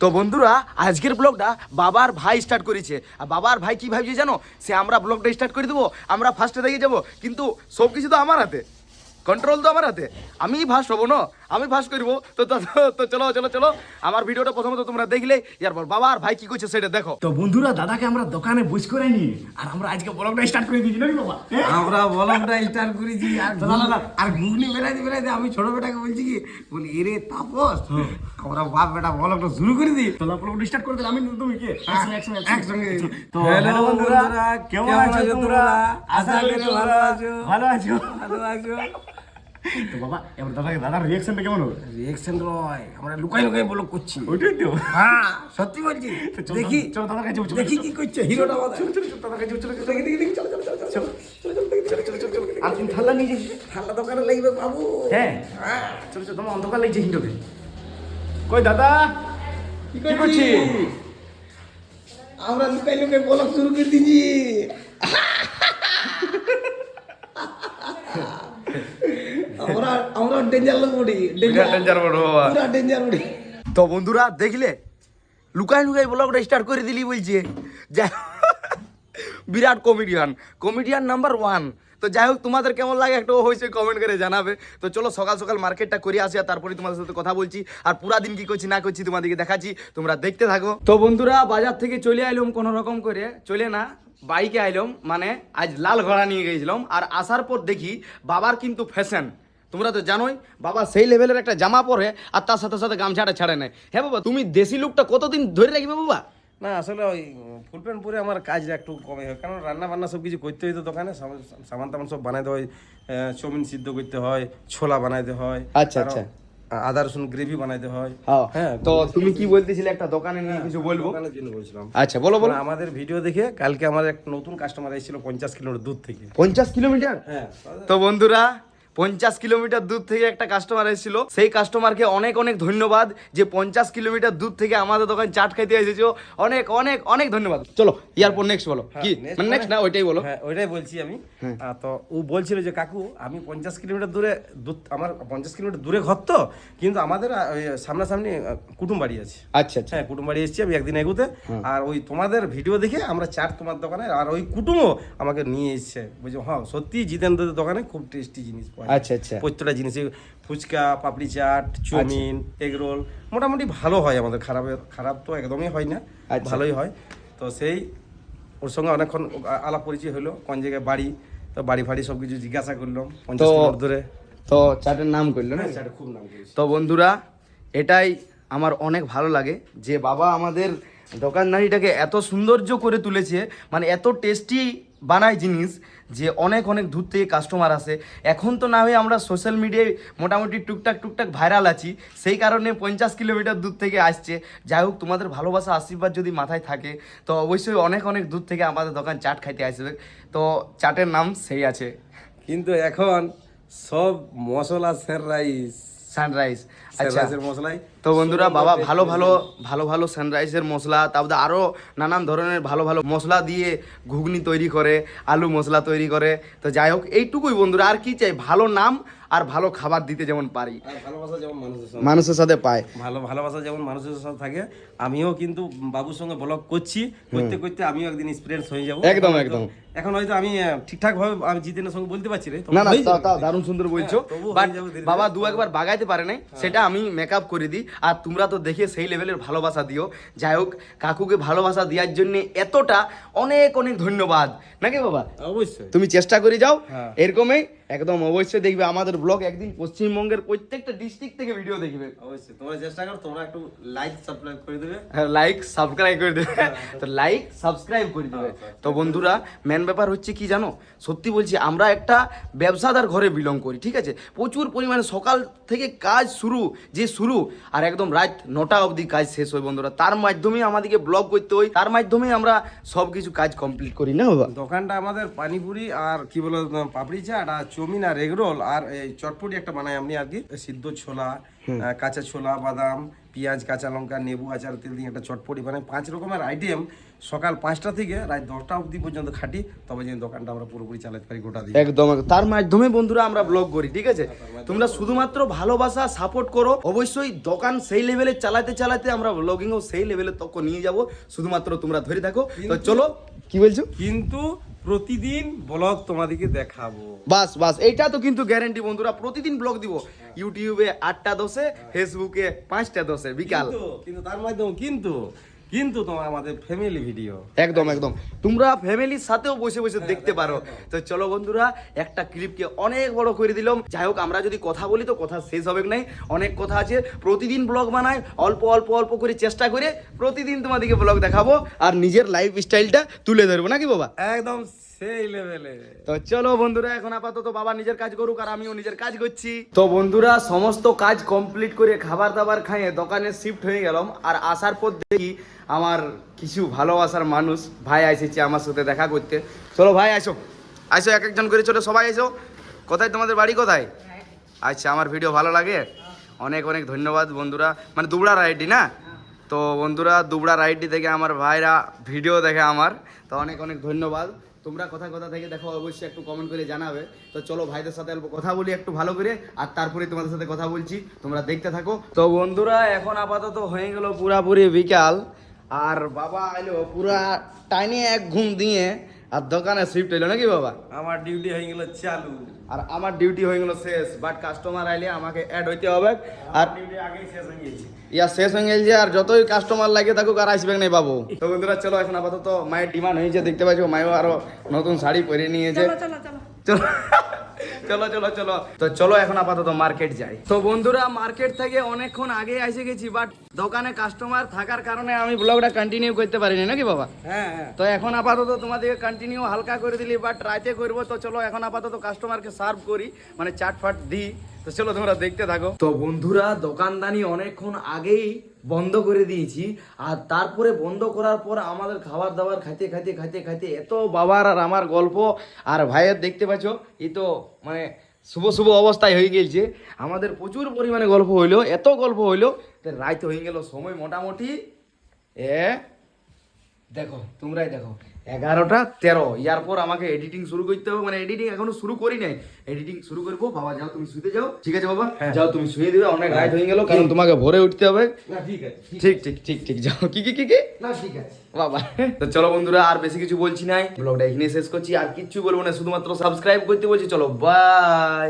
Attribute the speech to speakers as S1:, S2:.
S1: তো বন্ধুরা আজকের ব্লগটা বাবার ভাই স্টার্ট করেছে। আর বাবার ভাই কি ভাবছে জানো, সে আমরা ব্লগটা স্টার্ট করে দেবো, আমরা ফার্স্টে দেখে যাবো, কিন্তু সব কিছু তো আমার হাতে, কন্ট্রোল তো আমার হাতে, আমিই ফার্স্ট হবো না, আমি ফার্স্ট করবো। তো তো তো চলো চলো চলো, আমার ভিডিওটা প্রথমত তোমরা দেখলে এরপর বাবার ভাই কি করছে সেটা দেখো। তো বন্ধুরা দাদাকে আমরা দোকানে বস করে নি, আর আমরা আজকে ব্লগটা স্টার্ট করে দিয়েছি নাকি বাবা?
S2: আমরা ব্লগটা স্টার্ট করেছি আর ঘুগনি বেড়াইতে বেড়াইতে আমি ছোট বেটাকে বলছি কি বলি এরে তাপস আমরা বাপ বেটা ব্লগটা শুরু করে দিই।
S1: চলো ব্লগটা স্টার্ট করে দিলাম, আমি তুমি কি
S2: একসঙ্গে।
S1: তো
S2: হ্যালো বন্ধুরা, কেমন আছো তোমরা? আশা করি ভালো আছো।
S1: ভালো আছো?
S2: ভালো আছো।
S1: তো বাবা এবার দাদার রিয়াকশনটা কেমন হবে?
S2: রিঅ্যাকশন রয় আমরা লুকাই লুকাই ব্লগ করছি।
S1: ওইটাই তো।
S2: হ্যাঁ সত্যি বলছি। দেখি
S1: চলো দাদার কাছে
S2: দেখি কি করছে হিরোটা আমাদের।
S1: দাদার কাছে চলো দেখি দেখি দেখি, চলো চলো চলো চলো চলো চলো চলো চলো। আর তুমি ঠাল্লা নিয়ে যাই।
S2: ঠান্ডা দোকানে লাগবে বাবু।
S1: হ্যাঁ চলো চলো, তোমার অন্ধকার লাগছে হিন্টোতে। কই দাদা কি করছি?
S2: আমরা লুকাই লুকাই ব্লগ শুরু করে দিয়েছি। আমরা আমরা ডেঞ্জার লোক বডি,
S1: ডেঞ্জার বড় বাবা।
S2: পুরা ডেঞ্জার বডি।
S1: তো বন্ধুরা দেখলে লুকাই লুকাই ব্লগটা স্টার্ট করে দিলি বলছে। যাই বিরাট কমেডিয়ান নাম্বার 1। তো যাই হোক তোমাদের কেমন লাগে একটু হয়েছে কমেন্ট করে জানাবে। তো চলো সকাল সকাল মার্কেটটা করে আসি, আর তারপরে তোমাদের সাথে কথা বলছি, আর পুরা দিন কি করছি না করছি তোমাদেরকে দেখাচ্ছি, তোমরা দেখতে থাকো। তো বন্ধুরা বাজার থেকে চলে আইলাম কোনো রকম করে, চলে না বাইকে আইলাম, মানে আজ লাল ঘোড়া নিয়ে গেছিলাম। আর আসার পর দেখি বাবার কিন্তু ফ্যাশন, তোমরা তো জানোই বাবা সেই লেভেলের একটা জামা পরে, আর তার সাথে সাথে গামছাটা ছাড়ে নেয়। হ্যাঁ বাবা, তুমি দেশি লুকটা কতদিন ধরে রাখবে বাবা?
S2: না আসলে ওই ফুল প্যান্ট পরে আমার কাজটা একটু কমে হয়, কারণ রান্না বান্না সব কিছু করতে হইতো দোকানে, সামান টামান সব বানাইতে হয়, চাউমিন সিদ্ধ করতে হয়, ছোলা বানাইতে হয়,
S1: আচ্ছা, আচ্ছা।
S2: আদা রসুন গ্রেভি বানাইতে হয়।
S1: হ্যাঁ তো তুমি কি বলতেছিলে একটা দোকানে নিয়ে কিছু বলবো?
S2: দোকানের জন্য বলছিলাম।
S1: আচ্ছা বলো বলো।
S2: মানে আমাদের ভিডিও দেখে কালকে আমার এক নতুন কাস্টমার এসেছিল 50 কিলোমিটার দূর থেকে।
S1: 50 কিলোমিটার?
S2: হ্যাঁ
S1: তো বন্ধুরা 50 কিলোমিটার দূর থেকে একটা কাস্টমার এসেছিল, সেই কাস্টমারকে অনেক অনেক ধন্যবাদ যে 50 কিলোমিটার দূর থেকে আমাদের দোকান চাট খাইতে এসেছো, অনেক অনেক অনেক ধন্যবাদ। চলো ইয়ারপর নেক্সট বলো কি, মানে নেক্সট না ওইটাই বলো।
S2: হ্যাঁ ওইটাই বলছি আমি। তো ও বলছিল যে কাকু আমি 50 কিলোমিটার দূরে আমার 50 কিলোমিটার দূরে ঘর, তো কিন্তু আমাদের ওই সামনাসামনি কুটুম বাড়ি আছে।
S1: আচ্ছা আচ্ছা।
S2: হ্যাঁ কুটুম বাড়ি এসেছি আমি একদিন এগুতে, আর ওই তোমাদের ভিডিও দেখে আমরা চাট তোমার দোকানে, আর ওই কুটুমও আমাকে নিয়ে এসছে, বুঝছো? হ্যাঁ সত্যি জিতেন্দ্রদের দোকানে খুব টেস্টি জিনিস পাওয়া যায়।
S1: আচ্ছা আচ্ছা।
S2: প্রত্যেকটা জিনিসে ফুচকা, পাপড়ি চাট, চাউমিন, এগ রোল মোটামুটি ভালো হয় আমাদের, খারাপ তো একদমই হয় না, ভালোই হয়। তো সেই ওর সঙ্গে অনেকক্ষণ আলাপ পরিচয় হলো, কোন জায়গায় বাড়ি, তো বাড়ি ফাড়ি সব কিছু জিজ্ঞাসা করলাম 50 কিলোমিটার ধরে।
S1: তো চাটের নাম করলো না?
S2: চাটে খুব নাম করেছি।
S1: তো বন্ধুরা এটাই আমার অনেক ভালো লাগে যে বাবা আমাদের দোকানদারিটাকে এত সৌন্দর্য করে তুলেছে, মানে এত টেস্টি বানায় জিনিস যে অনেক অনেক দূর থেকে কাস্টমার আসে। এখন তো না হয় আমরা সোশ্যাল মিডিয়ায় মোটামুটি টুকটাক ভাইরাল আছি, সেই কারণে 50 কিলোমিটার দূর থেকে আসছে। যাই হোক তোমাদের ভালোবাসা আশীর্বাদ যদি মাথায় থাকে তো অবশ্যই অনেক অনেক দূর থেকে আমাদের দোকান চাট খাইতে আসবে। তো চাটের নাম সেই আছে,
S2: কিন্তু এখন সব মশলা
S1: সানরাইজ। আচ্ছা
S2: সানরাইজের মশলাই।
S1: তো বন্ধুরা বাবা ভালো ভালো সানরাইজের মশলা, তারপরে আরও নানান ধরনের ভালো ভালো মশলা দিয়ে ঘুগনি তৈরি করে, আলু মশলা তৈরি করে। তো যাই হোক এইটুকুই বন্ধুরা, আর কি চাই, ভালো নাম আর ভালো খাবার দিতে যেমন পারি,
S2: আর ভালোবাসা যেমন
S1: মানুষের সাথে পায়,
S2: ভালোবাসা যেমন মানুষের সাথে থাকে। আমিও কিন্তু বাবুর সঙ্গে ব্লগ করছি, করতে করতে আমিও একদিন এক্সপিরিয়েন্স হয়ে যাবো।
S1: একদম একদম।
S2: এখন হয়তো আমি ঠিকঠাক ভাবে আমি জিতেনের সঙ্গে বলতে পারছি
S1: না না, তাও দারুণ সুন্দর বলছো,
S2: তবুও
S1: বাট
S2: হয়ে যাবে ধীরে
S1: বাবা
S2: ধীরে।
S1: দু একবার বাগাইতে পারে নাই, সেটা আমি মেকআপ করে দিই, আর তোমরা তো দেখে সেই লেভেলের ভালোবাসা দিও। যাই হোক কাকুকে ভালোবাসা দেওয়ার জন্য এতটা অনেক অনেক ধন্যবাদ নাকি বাবা?
S2: অবশ্যই
S1: তুমি চেষ্টা করে যাও
S2: হ্যাঁ।
S1: এরকমই, একদম অবশ্যই দেখবে আমাদের ব্লগ একদিন পশ্চিমবঙ্গের প্রত্যেকটা ডিস্ট্রিক্ট থেকে ভিডিও দেখবে।
S2: অবশ্যই তোমরা চেষ্টা করো, তোমরা একটু লাইক সাবস্ক্রাইব করে দেবে।
S1: লাইক সাবস্ক্রাইব করে দেবে, তো লাইক সাবস্ক্রাইব করে দেবে। তো বন্ধুরা মেন ব্যাপার হচ্ছে কি জানো, সত্যি বলছি আমরা একটা ব্যবসাদার ঘরে বিলং করি, ঠিক আছে? প্রচুর পরিমাণে সকাল থেকে কাজ শুরু আর একদম রাত 9টা অবধি কাজ শেষ হয় বন্ধুরা। তার মাধ্যমে আমাদেরকে ব্লগ করতে হয়, তার মাধ্যমে আমরা সব কিছু কাজ কমপ্লিট করি না বাবা?
S2: দোকানটা আমাদের পানিপুরি আর কি বলে পাপড়ি চাট আর চাউমিন আর এগ রোল আর এই চটপটি একটা বানাই আপনি আর কি, সিদ্ধ ছোলা, কাঁচা ছোলা, বাদাম, পেঁয়াজ, কাঁচা লঙ্কা, লেবু, আচার, তেল দিয়ে একটা চটপটি বানাই। 5 রকমের আইটেম সকাল 5টা থেকে রাত 10টা অবধি পর্যন্ত খাটি, তবে যে দোকানটা আমরা পুরোপুরি চালাতে পারি গোটা দিন।
S1: একদম তার মাধ্যমে বন্ধুরা আমরা ব্লগ করি, ঠিক আছে? তোমরা শুধুমাত্র ভালোবাসা সাপোর্ট করো, অবশ্যই দোকান সেই লেভেলে চালাতে চালাতে আমরা ব্লগিংও সেই লেভেলে তক নিয়ে যাব, শুধুমাত্র তোমরা ধরে থাকো। তো চলো, কি বলছো?
S2: কিন্তু প্রতিদিন ব্লগ তোমাদেরকে দেখাবো।
S1: বাস বাস, এইটা তো কিন্তু গ্যারান্টি বন্ধুরা, প্রতিদিন ব্লগ দিব। ইউটিউবে 8টা 10-এ, ফেসবুকে 5টা 10-এ বিকাল।
S2: কিন্তু তার মাধ্যমে কিন্তু তোমার আমাদের ফ্যামিলি ভিডিও
S1: একদম একদম, তোমরা ফ্যামিলির সাথেও বসে বসে দেখতে পারো। তো চলো বন্ধুরা, একটা ক্লিপকে অনেক বড় করে দিলাম। যাই হোক, আমরা যদি কথা বলি তো কথা শেষ হবে নাই, অনেক কথা আছে। প্রতিদিন ব্লগ বানাই, অল্প অল্প অল্প করে চেষ্টা করে প্রতিদিন তোমাদেরকে ব্লগ দেখাবো আর নিজের লাইফ স্টাইলটা তুলে ধরবো, নাকি বাবা?
S2: একদম সেই লেভেলে।
S1: তো চলো বন্ধুরা, এখন আপাতত বাবা নিজের কাজ করুক আর আমিও নিজের কাজ করছি। তো বন্ধুরা, সমস্ত কাজ কমপ্লিট করে খাবার দাবার খাইয়ে দোকানে শিফট হয়ে গেলাম। আর আসার পর দেখি আমার কিছু ভালোবাসার মানুষ ভাই এসেছে আমার সাথে দেখা করতে। চলো ভাই, আসো আসো, এক একজন করে চলো, সবাই এসো। কোথায় তোমাদের বাড়ি, কোথায়? আচ্ছা, আমার ভিডিও ভালো লাগে, অনেক অনেক ধন্যবাদ বন্ধুরা। মানে দুবড়া রাইডি না? তো বন্ধুরা, দুবড়া রাইডি থেকে আমার ভাইরা ভিডিও দেখে আমার, তো অনেক অনেক ধন্যবাদ। তোমরা কোথায় কোথা থেকে দেখো অবশ্যই একটু কমেন্ট করে জানাবে। তো চলো ভাইদের সাথে অল্প কথা বলি একটু ভালো করে, আর তারপরে তোমাদের সাথে কথা বলছি, তোমরা দেখতে থাকো। তো বন্ধুরা, এখন আপাতত হয়ে গেল পুরাপুরি বিকাল, আর বাবা এলো পুরা টাইনে এক ঘুম দিয়ে আর দোকানে শিফট হইলো, নাকি বাবা?
S2: আমার ডিউটি হয়ে গেল চালু,
S1: আর আমার ডিউটি হয়ে গেল শেষ, বাট কাস্টমার আইলে আমাকে অ্যাড হইতে হবে। আর
S2: ডিউটি আগেই শেষ হয়ে গেছে।
S1: ইয়া শেষ হয়ে গেছে, আর যতই কাস্টমার লাগে থাকুক আর আসবে নাই বাবু। তো বন্ধুরা চলো, এখন আপাতত মায়ের ডিমান্ড হয়েছে, দেখতে পাচ্ছ মায়ও আরো নতুন শাড়ি পরে নিয়েছে। চলো চলো চলো চলো, তো চলো এখন আপাতত মার্কেট যাই। তো বন্ধুরা, মার্কেট থেকে অনেকক্ষণ আগে এসে গেছি, বাট দোকানে কাস্টমার থাকার কারণে আমি ব্লগটা কন্টিনিউ করতে পারিনি, নাকি বাবা?
S2: হ্যাঁ হ্যাঁ।
S1: তো এখন আপাতত তোমাদেরকে কন্টিনিউ হালকা করে দিলি, বাট রাতে করবো। তো চলো এখন আপাতত কাস্টমারকে সার্ভ করি, মানে চাটফাট দিই। তো চলো তোমরা দেখতে থাকো। তো বন্ধুরা, দোকানদানি অনেকক্ষণ আগেই বন্ধ করে দিয়েছি, আর তারপরে বন্ধ করার পর আমাদের খাবার দাবার খাইতে খাইতে খাইতে খাইতে এত বাবার আর আমার গল্প আর ভাইয়ের দেখতে পাচ্ছ, এই তো মানে শুভ শুভ অবস্থায় হয়ে গেছে। আমাদের প্রচুর পরিমাণে গল্প হইলো, এত গল্প হইলো, রাইতে হয়ে গেল সময় মোটামুটি দেখো, তোমরাই দেখো 11টা 13। ইয়ার পর আমাকে এডিটিং শুরু করতে হবে, মানে এডিটিং এখনো শুরু করি নাই, এডিটিং শুরু করবো। বাবা যাও, তুমি শুতে যাও, ঠিক আছে বাবা? যাও তুমি শুয়ে দিবে, অনেক রাত হয়ে গেল, কারণ তোমাকে ভোরে উঠতে হবে।
S2: না ঠিক আছে।
S1: ঠিক ঠিক ঠিক ঠিক, যাও। কি কি কি কি
S2: না ঠিক আছে
S1: বাবা। তো চলো বন্ধুরা, আর বেশি কিছু বলছি নাই, ব্লগটা এখানে শেষ করছি, আর কিচ্ছু বলবো না, শুধুমাত্র সাবস্ক্রাইব করতে বলছি। চলো বাই।